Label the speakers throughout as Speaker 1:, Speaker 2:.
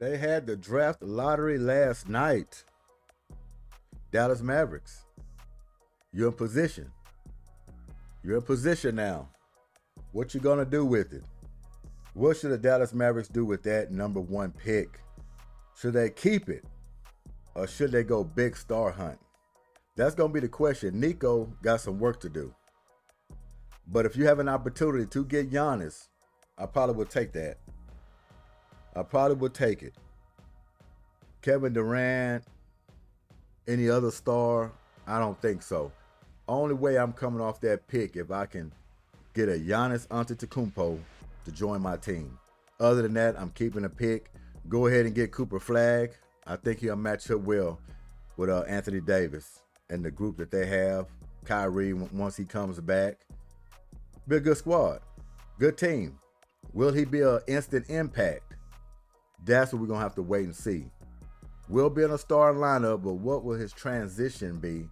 Speaker 1: They had the draft lottery last night. Dallas Mavericks. You're in position. You're in position now. What you gonna do with it? What should the Dallas Mavericks do with that number one pick? Should they keep it or should they go big star hunt? That's gonna be the question. Nico got some work to do. But if you have an opportunity to get Giannis, I probably would take that. I probably would take it. Kevin Durant, any other star? I don't think so. Only way I'm coming off that pick if I can get a Giannis Antetokounmpo to join my team. Other than that, I'm keeping a pick. Go ahead and get Cooper Flagg. I think he'll match up well with Anthony Davis and the group that they have. Kyrie, once he comes back. Be a good squad. Good team. Will he be an instant impact? That's what we're going to have to wait and see. Will be in a starting lineup, but what will his transition be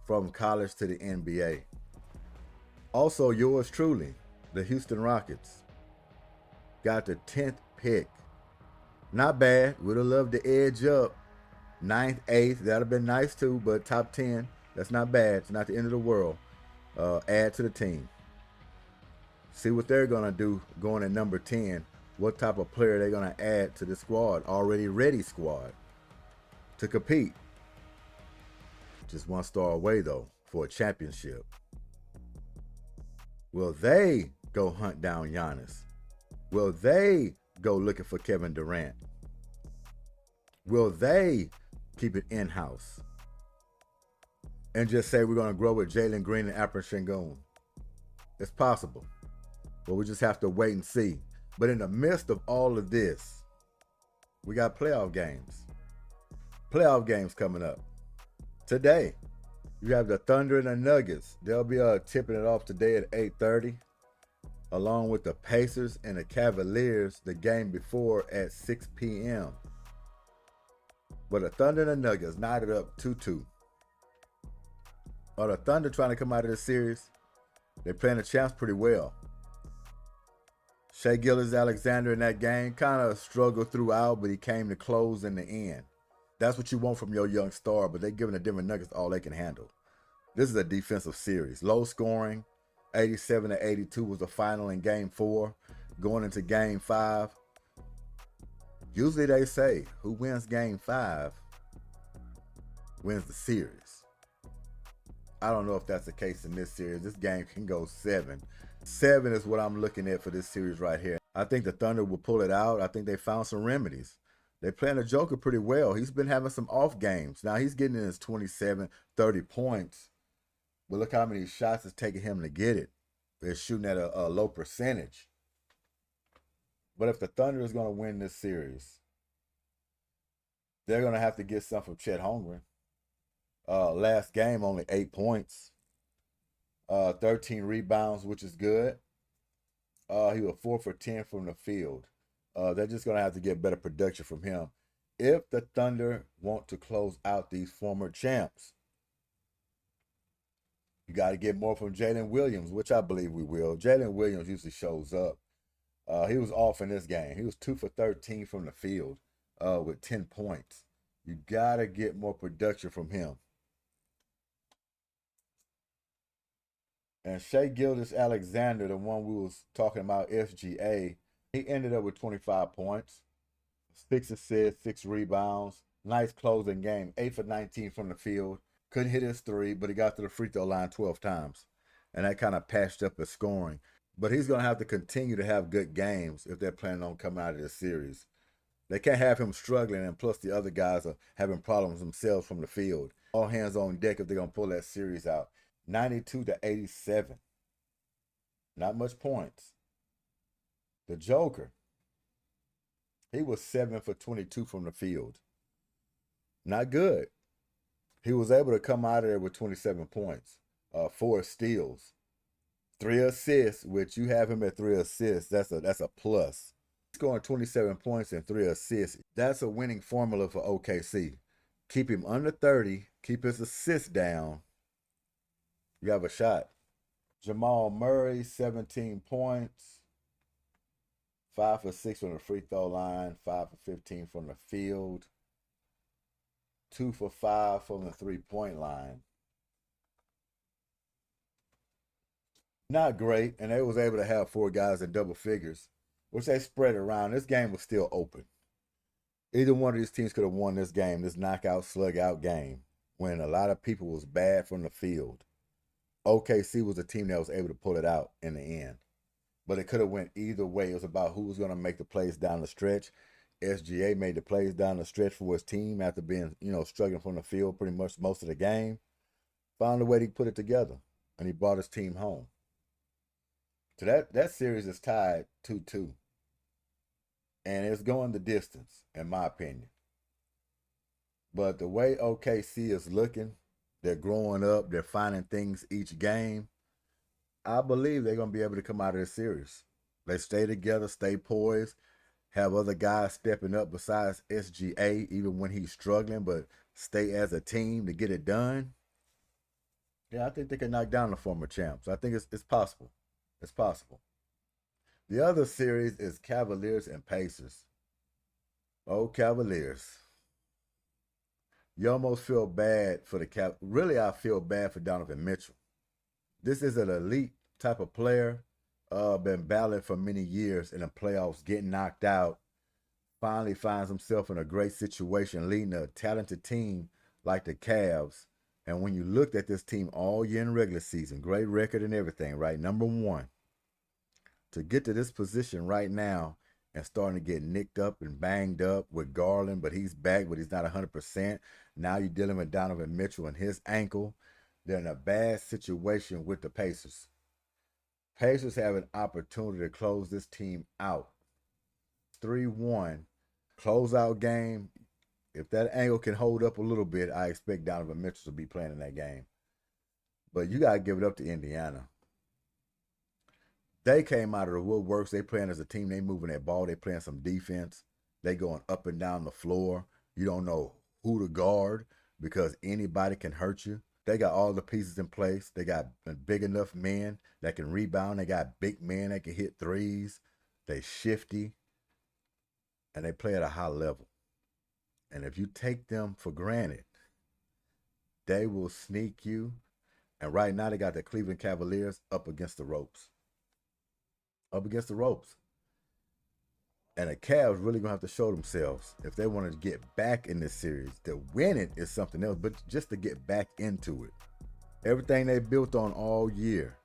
Speaker 1: from college to the NBA? Also, yours truly, the Houston Rockets, got the 10th pick. Not bad. Would have loved to edge up. 9th, 8th. That would have been nice too, but top 10, that's not bad. It's not the end of the world. Add to the team. See what they're going to do going at number 10. What type of player they're going to add to the squad, already ready squad, to compete. Just one star away, though, for a championship. Will they go hunt down Giannis? Will they go looking for Kevin Durant? Will they keep it in-house and just say we're going to grow with Jalen Green and Alperen Sengun? It's possible, but we just have to wait and see. But in the midst of all of this, we got playoff games. Playoff games coming up. Today, you have the Thunder and the Nuggets. They'll be tipping it off today at 8:30, along with the Pacers and the Cavaliers the game before at 6 p.m. But the Thunder and the Nuggets knotted up 2-2. Are the Thunder trying to come out of this series? They're playing the champs pretty well. Shai Gilgeous-Alexander in that game kind of struggled throughout, but he came to close in the end. That's what you want from your young star, but they're giving the Denver Nuggets all they can handle. This is a defensive series. Low scoring, 87-82 was the final in game 4. Going into game 5, usually they say who wins game 5 wins the series. I don't know if that's the case in this series. This game can go 7. 7 is what I'm looking at for this series right here. I think the Thunder will pull it out. I think they found some remedies. They're playing the Joker pretty well. He's been having some off games. Now he's getting in his 27, 30 points. But look how many shots it's taking him to get it. They're shooting at a low percentage. But if the Thunder is going to win this series, they're going to have to get some from Chet Holmgren. Last game, only 8 points. 13 rebounds, which is good. He was 4 for 10 from the field. They're just going to have to get better production from him if the Thunder want to close out these former champs. You got to get more from Jalen Williams, which I believe we will. Jalen Williams usually shows up. He was off in this game. He was 2 for 13 from the field with 10 points. You got to get more production from him. And Shai Gilgeous-Alexander, the one we was talking about, SGA, he ended up with 25 points, 6 assists, 6 rebounds. Nice closing game, 8 for 19 from the field. Couldn't hit his 3, but he got to the free throw line 12 times. And that kind of patched up his scoring. But he's going to have to continue to have good games if they're planning on coming out of this series. They can't have him struggling, and plus the other guys are having problems themselves from the field. All hands on deck if they're going to pull that series out. 92-87. Not much points. The Joker, he was 7 for 22 from the field. Not good. He was able to come out of there with 27 points, 4 steals, 3 assists, which you have him at 3 assists. That's a plus. Scoring 27 points and 3 assists. That's a winning formula for OKC. Keep him under 30. Keep his assists down. You have a shot. Jamal Murray, 17 points, 5 for 6 from the free throw line, 5 for 15 from the field, 2 for 5 from the 3-point line. Not great, and they was able to have 4 guys in double figures, which they spread around. This game was still open. Either one of these teams could have won this game, this knockout, slug out game, when a lot of people was bad from the field. OKC was a team that was able to pull it out in the end. But it could have went either way. It was about who was going to make the plays down the stretch. SGA made the plays down the stretch for his team after being, struggling from the field pretty much most of the game. Found a way to put it together, and he brought his team home. So that series is tied 2-2. And it's going the distance, in my opinion. But the way OKC is looking, they're growing up, they're finding things each game. I believe they're going to be able to come out of this series. They stay together, stay poised, have other guys stepping up besides SGA, even when he's struggling, but stay as a team to get it done. Yeah, I think they can knock down the former champs. I think it's possible. It's possible. The other series is Cavaliers and Pacers. Oh, Cavaliers. You almost feel bad for the Really, I feel bad for Donovan Mitchell. This is an elite type of player. Been battling for many years in the playoffs, getting knocked out. Finally finds himself in a great situation, leading a talented team like the Cavs. And when you looked at this team all year in regular season, great record and everything, right? Number one. To get to this position right now and starting to get nicked up and banged up with Garland, but he's back, but he's not 100%. Now you're dealing with Donovan Mitchell and his ankle. They're in a bad situation with the Pacers. Pacers have an opportunity to close this team out. 3-1, closeout game. If that ankle can hold up a little bit, I expect Donovan Mitchell to be playing in that game. But you got to give it up to Indiana. They came out of the woodworks. They playing as a team. They moving that ball. They playing some defense. They going up and down the floor. You don't know who to guard because anybody can hurt you. They got all the pieces in place. They got big enough men that can rebound. They got big men that can hit threes. They shifty. And they play at a high level. And if you take them for granted, they will sneak you. And right now they got the Cleveland Cavaliers up against the ropes. Up against the ropes. And the Cavs really going to have to show themselves if they want to get back in this series. To win it is something else, but just to get back into it. Everything they built on all year.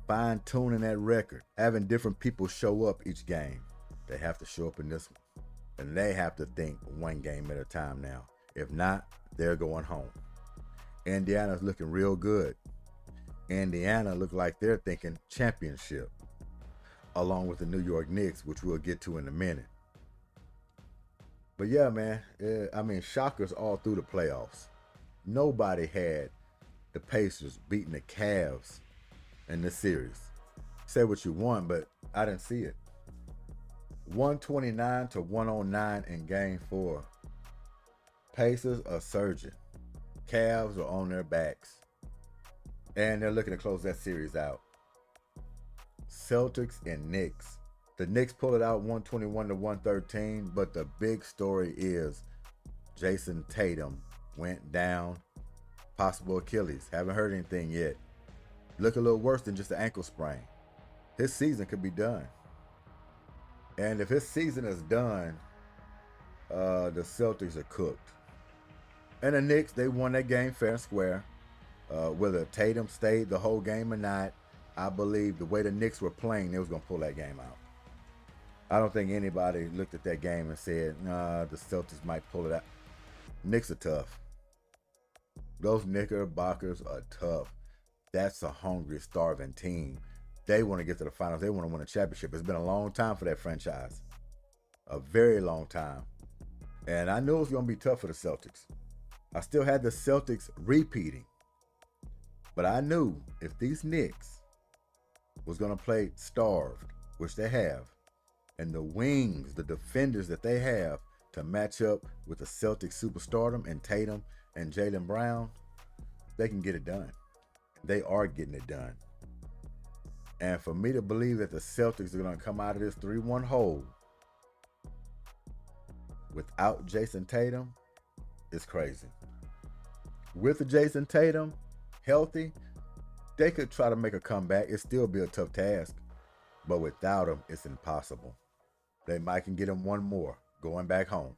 Speaker 1: Fine-tuning that record. Having different people show up each game. They have to show up in this one. And they have to think one game at a time now. If not, they're going home. Indiana's looking real good. Indiana look like they're thinking championship, along with the New York Knicks, which we'll get to in a minute. But yeah, man, shockers all through the playoffs. Nobody had the Pacers beating the Cavs in this series. Say what you want, but I didn't see it. 129-109 in Game 4. Pacers are surging. Cavs are on their backs. And they're looking to close that series out. Celtics and Knicks. The Knicks pull it out 121-113, but the big story is Jayson Tatum went down. Possible Achilles. Haven't heard anything yet. Look a little worse than just an ankle sprain. His season could be done. And if his season is done, the Celtics are cooked. And the Knicks, they won that game fair and square. Whether Tatum stayed the whole game or not, I believe the way the Knicks were playing, they was going to pull that game out. I don't think anybody looked at that game and said, nah, the Celtics might pull it out. Knicks are tough. Those Knickerbockers are tough. That's a hungry, starving team. They want to get to the finals. They want to win a championship. It's been a long time for that franchise. A very long time. And I knew it was going to be tough for the Celtics. I still had the Celtics repeating. But I knew if these Knicks was going to play starved, which they have, and the wings, the defenders that they have to match up with the Celtics superstardom and Tatum and Jaylen Brown, they can get it done. They are getting it done. And for me to believe that the Celtics are going to come out of this 3-1 hole without Jayson Tatum is crazy. With Jayson Tatum healthy, they could try to make a comeback. It'd still be a tough task. But without him, it's impossible. They might can get him one more going back home.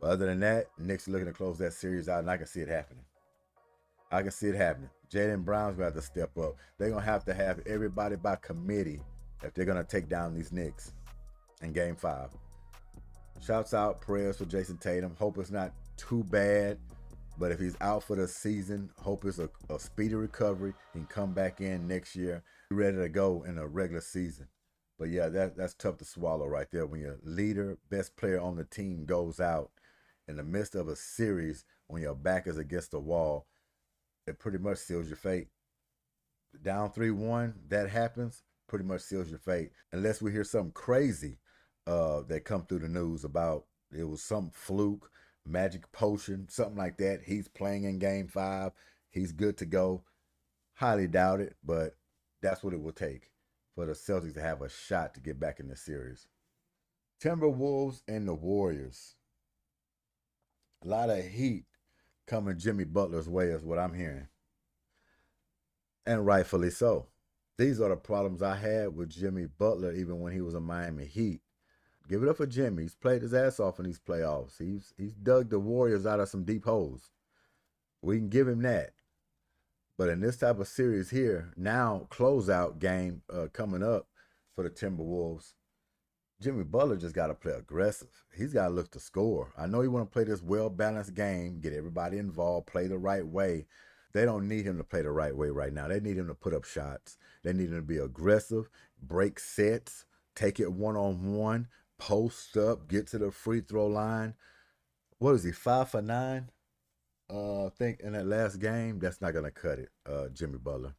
Speaker 1: But other than that, Knicks are looking to close that series out, and I can see it happening. I can see it happening. Jaylen Brown's going to have to step up. They're going to have everybody by committee if they're going to take down these Knicks in Game 5. Shouts out, prayers for Jayson Tatum. Hope it's not too bad. But if he's out for the season, hope it's a speedy recovery. He can come back in next year, ready to go in a regular season. But yeah, that's tough to swallow right there. When your leader, best player on the team goes out in the midst of a series, when your back is against the wall, it pretty much seals your fate. Down 3-1, that happens, pretty much seals your fate. Unless we hear something crazy that come through the news about it was some fluke, magic potion, something like that. He's playing in Game 5. He's good to go. Highly doubt it, but that's what it will take for the Celtics to have a shot to get back in the series. Timberwolves and the Warriors. A lot of heat coming Jimmy Butler's way is what I'm hearing. And rightfully so. These are the problems I had with Jimmy Butler even when he was a Miami Heat. Give it up for Jimmy. He's played his ass off in these playoffs. He's dug the Warriors out of some deep holes. We can give him that. But in this type of series here, now closeout game coming up for the Timberwolves, Jimmy Butler just got to play aggressive. He's got to look to score. I know he want to play this well-balanced game, get everybody involved, play the right way. They don't need him to play the right way right now. They need him to put up shots. They need him to be aggressive, break sets, take it one-on-one, post up, get to the free throw line. What is he, 5 for 9? I think in that last game, that's not going to cut it, Jimmy Butler.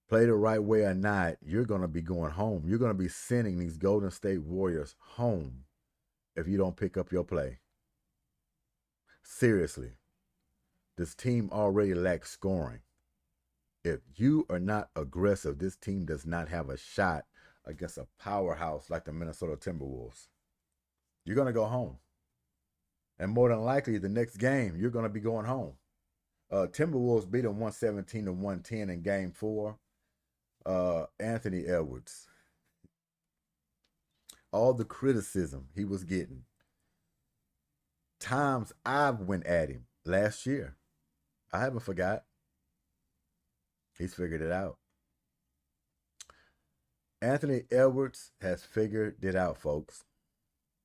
Speaker 1: Play the right way or not, you're going to be going home. You're going to be sending these Golden State Warriors home if you don't pick up your play. Seriously, this team already lacks scoring. If you are not aggressive, this team does not have a shot against a powerhouse like the Minnesota Timberwolves. You're going to go home. And more than likely, the next game, you're going to be going home. Timberwolves beat them 117-110 in Game 4. Anthony Edwards. All the criticism he was getting. Times I went at him last year. I haven't forgot. He's figured it out. Anthony Edwards has figured it out, folks.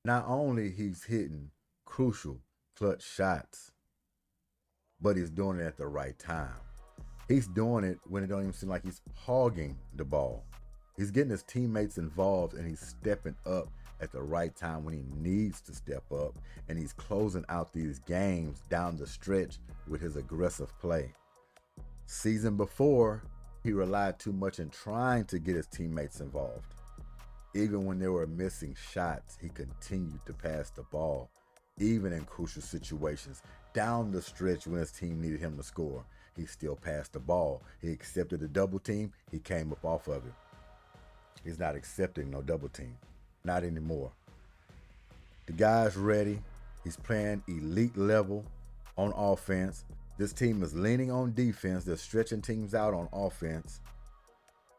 Speaker 1: Not only he's hitting crucial clutch shots, but he's doing it at the right time. He's doing it when it don't even seem like he's hogging the ball. He's getting his teammates involved, and he's stepping up at the right time when he needs to step up, and he's closing out these games down the stretch with his aggressive play. Season before, he relied too much in trying to get his teammates involved. Even when they were missing shots, he continued to pass the ball, even in crucial situations. Down the stretch when his team needed him to score, he still passed the ball. He accepted the double team. He came up off of it. He's not accepting no double team. Not anymore. The guy's ready. He's playing elite level on offense. This team is leaning on defense. They're stretching teams out on offense.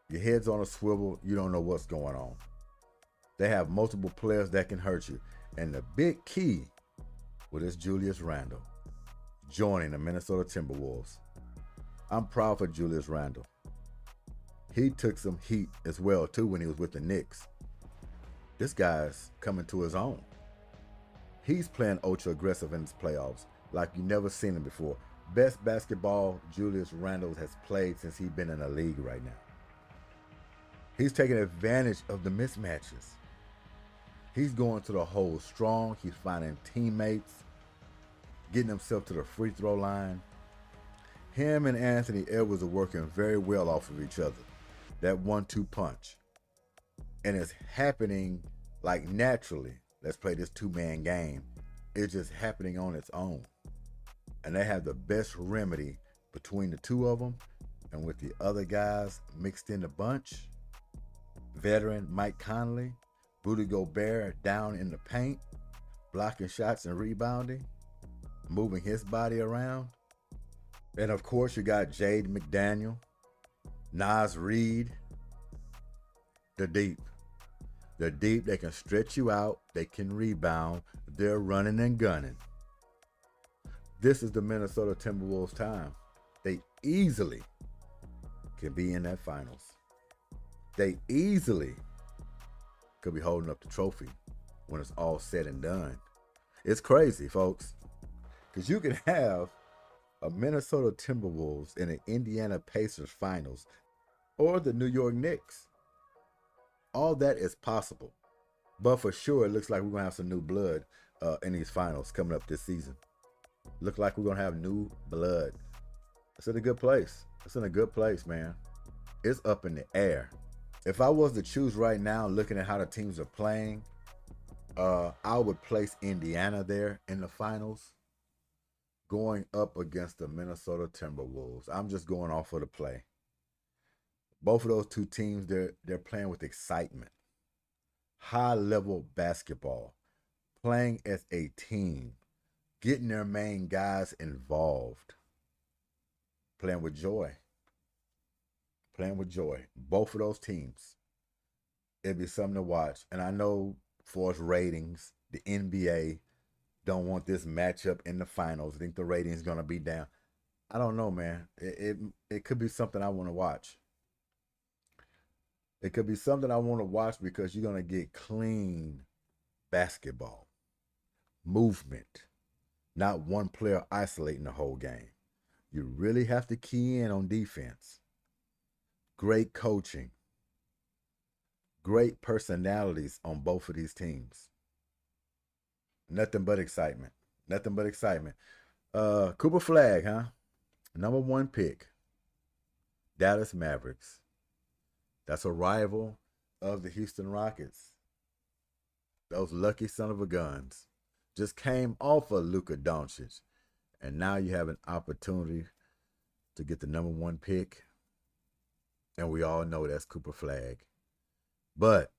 Speaker 1: Your head's on a swivel. You don't know what's going on. They have multiple players that can hurt you. And the big key is Julius Randle joining the Minnesota Timberwolves. I'm proud for Julius Randle. He took some heat as well, too, when he was with the Knicks. This guy's coming to his own. He's playing ultra-aggressive in his playoffs like you've never seen him before. Best basketball Julius Randle has played since he's been in the league right now. He's taking advantage of the mismatches. He's going to the hole strong. He's finding teammates, getting himself to the free throw line. Him and Anthony Edwards are working very well off of each other. That 1-2 punch. And it's happening like naturally. Let's play this two-man game. It's just happening on its own. And they have the best remedy between the two of them. And with the other guys mixed in the bunch, veteran Mike Conley, Rudy Gobert down in the paint, blocking shots and rebounding, moving his body around. And of course, you got Jade McDaniel, Nas Reed, the deep. The deep, they can stretch you out, they can rebound, they're running and gunning. This is the Minnesota Timberwolves' time. They easily can be in that finals. They easily could be holding up the trophy when it's all said and done. It's crazy, folks, because you can have a Minnesota Timberwolves in an Indiana Pacers finals or the New York Knicks. All that is possible. But for sure, it looks like we're going to have some new blood in these finals coming up this season. Look like we're going to have new blood. It's in a good place. It's in a good place, man. It's up in the air. If I was to choose right now, looking at how the teams are playing, I would place Indiana there in the finals, going up against the Minnesota Timberwolves. I'm just going off of the play. Both of those two teams, they're playing with excitement. High-level basketball, playing as a team, getting their main guys involved, playing with joy. Playing with joy. Both of those teams. It'd be something to watch. And I know for its ratings, the NBA don't want this matchup in the finals. I think the rating's going to be down. I don't know, man. It could be something I want to watch. It could be something I want to watch because you're going to get clean basketball, movement, not one player isolating the whole game. You really have to key in on defense. Great coaching. Great personalities on both of these teams. Nothing but excitement. Nothing but excitement. Cooper Flagg, huh? Number 1 pick. Dallas Mavericks. That's a rival of the Houston Rockets. Those lucky son of a guns just came off of Luka Doncic. And now you have an opportunity to get the number 1 pick. And we all know that's Cooper Flagg. But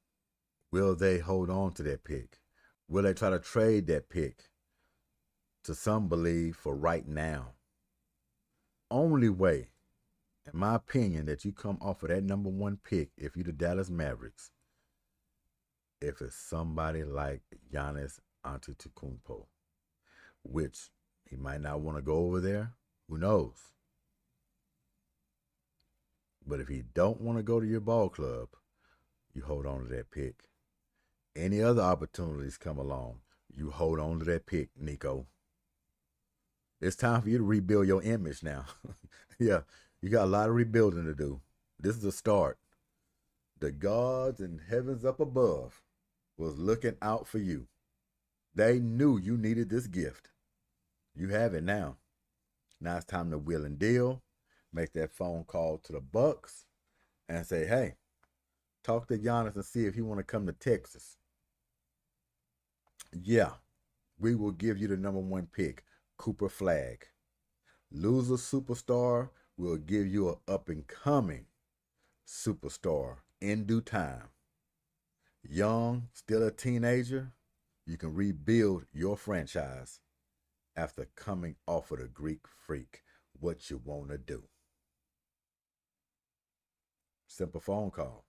Speaker 1: will they hold on to that pick? Will they try to trade that pick? To some believe for right now. Only way, in my opinion, that you come off of that number 1 pick, if you're the Dallas Mavericks, if it's somebody like Giannis Antetokounmpo, which he might not want to go over there. Who knows? But if he don't want to go to your ball club, you hold on to that pick. Any other opportunities come along, you hold on to that pick, Nico. It's time for you to rebuild your image now. Yeah, you got a lot of rebuilding to do. This is a start. The gods and heavens up above was looking out for you. They knew you needed this gift. You have it now. Now it's time to wheel and deal. Make that phone call to the Bucks and say, hey, talk to Giannis and see if he want to come to Texas. Yeah, we will give you the number 1 pick, Cooper Flagg. Loser superstar will give you an up-and-coming superstar in due time. Young, still a teenager, you can rebuild your franchise after coming off of the Greek Freak. What you want to do. Simple phone call.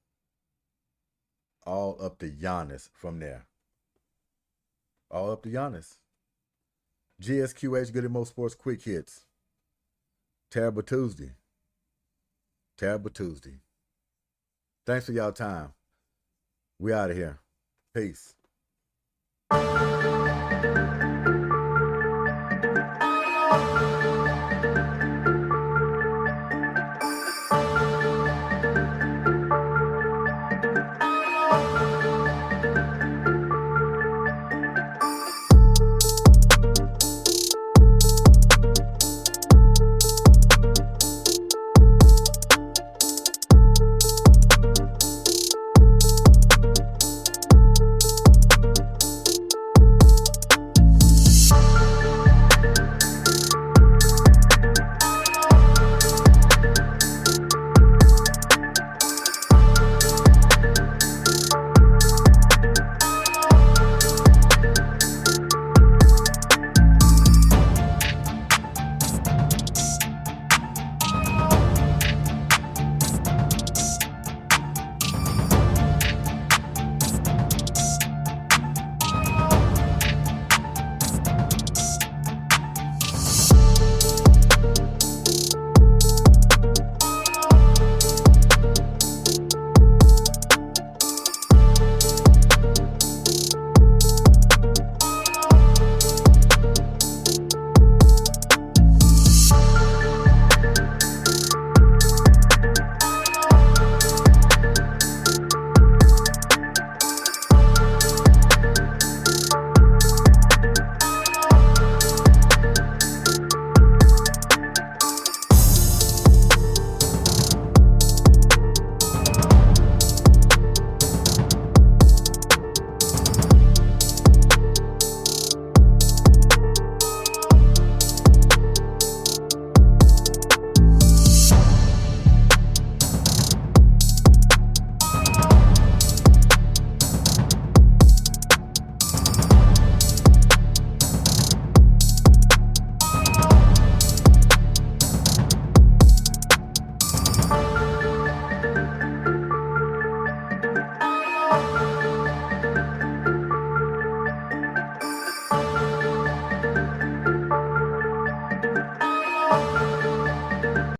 Speaker 1: All up to Giannis from there. All up to Giannis. G.S.Q.H. Goodymo Sports Quick Hits. Terrible Tuesday. Terrible Tuesday. Thanks for y'all time. We out of here. Peace.